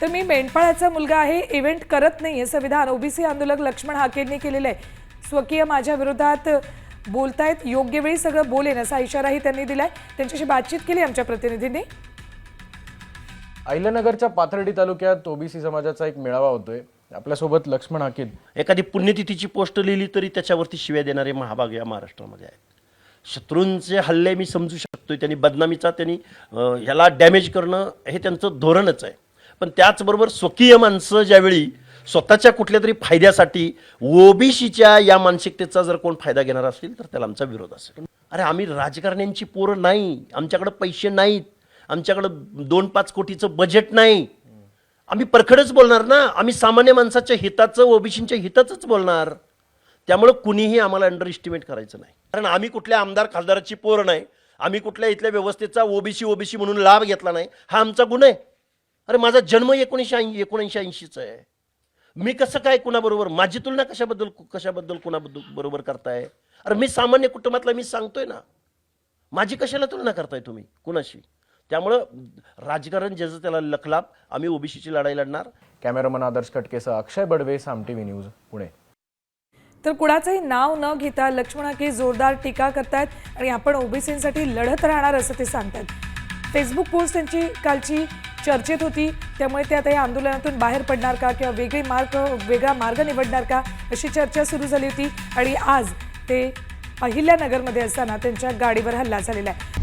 तर मी मेंढपाळाचा मुलगा आहे, इव्हेंट करत नाही असं विधान ओबीसी आंदोलक लक्ष्मण हाकेंनी केलेलं आहे. स्वकीय माझ्या विरोधात बोलतायत, योग्य वेळी सगळं बोलेन असा इशाराही त्यांनी दिलाय. त्यांच्याशी बातचीत केली आमच्या प्रतिनिधींनी. अहिल्यानगरच्या पाथर्डी तालुक्यात ओबीसी समाजाचा एक मेळावा होतोय. आपल्यासोबत लक्ष्मण हाकेन. एखादी पुण्यतिथीची पोस्ट लिहिली तरी त्याच्यावरती शिव्या देणारे महाभाग या महाराष्ट्रामध्ये आहेत. शत्रूंचे हल्ले मी समजू शकतोय, त्यांनी बदनामीचा त्यांनी ह्याला डॅमेज करणं हे त्यांचं धोरणच आहे. पण त्याचबरोबर स्वकीय माणसं ज्यावेळी स्वतःच्या कुठल्या तरी फायद्यासाठी ओबीसीच्या या मानसिकतेचा जर कोण फायदा घेणार असेल तर त्याला आमचा विरोध असेल. अरे आम्ही राजकारण्यांची पोरं नाही, आमच्याकडे पैसे नाहीत, आमच्याकडं 2-5 कोटीचं बजेट नाही. आम्ही परखडच बोलणार ना. आम्ही सामान्य माणसाच्या हिताचं, ओबीसीच्या हिताचंच बोलणार. त्यामुळं कुणीही आम्हाला अंडर एस्टिमेट करायचं नाही. कारण आम्ही कुठल्या आमदार खासदाराची पोरं नाही, आम्ही कुठल्या इथल्या व्यवस्थेचा ओबीसी म्हणून लाभ घेतला नाही, हा आमचा गुन्हा आहे. अरे माझा जन्म 1980चा आहे. मी कसं काय कुणाबरोबर, माझी तुलना कशाबद्दल कुणाबद्दल बरोबर करताय? अरे मी सामान्य कुटुंबातला, मी सांगतोय ना, माझी कशाला तुलना करताय तुम्ही कुणाशी? त्यामुळं राजकारण ज्याचं त्याला लखलाप, आम्ही ओबीसीची लढाई लढणार. कॅमेरामन आदर्श कटकेसह अक्षय बडवे, साम टीव्ही न्यूज, पुणे. तर कुणाचंही नाव न घेता लक्ष्मण हाके जोरदार टीका करतायत आणि आपण ओबीसींसाठी लढत राहणार असं ते सांगतात. फेसबुक पोस्ट त्यांची कालची चर्चेत होती, त्यामुळे ते आता या आंदोलनातून बाहेर पडणार का किंवा वेगळा मार्ग निवडणार का अशी चर्चा सुरू झाली होती. आणि आज ते अहिल्यानगरमध्ये असताना त्यांच्या गाडीवर हल्ला झालेला आहे.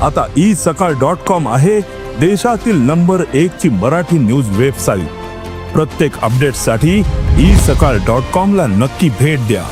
आता isakal.com आहे देशातील नंबर 1 ची मराठी न्यूज वेबसाईट. प्रत्येक अपडेटसाठी isakal.com ला नक्की भेट द्या.